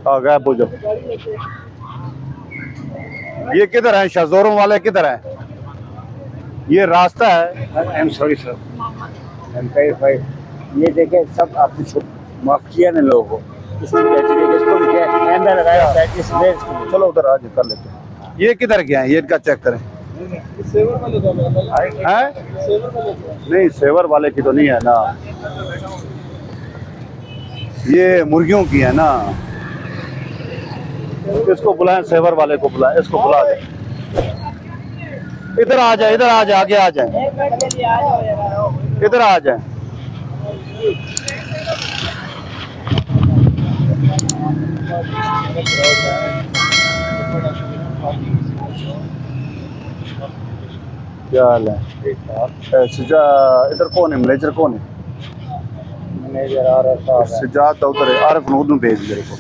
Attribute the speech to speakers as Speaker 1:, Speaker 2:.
Speaker 1: आ गए पूछो। ये किधर है? शोरूम वाले किधर है? ये रास्ता है।
Speaker 2: आई एम सॉरी सर, ये देखे सब आपने माफ किया ना लोगों को, इसमें बैटरी देखे इसको भी क्या अंदर लगाया बैटरी से इसको।
Speaker 1: चलो उधर आज कर लेते हैं। ये किधर गया है? ये इनका चेक करें। है? नहीं, सेवर वाले की तो नहीं है ना, ये मुर्गियों की है ना। इसको बुलाएं, सेवर वाले को बुलाएं, इसको बुला दें। इधर आ जाए, इधर आ जाए, आगे आ जाए, इधर आ जाए। क्या हाल है? इधर कौन है मैनेजर? कौन है
Speaker 2: मैनेजर आ रहा था
Speaker 1: सजाद? उधर आरिफ नूर भेज मेरे को।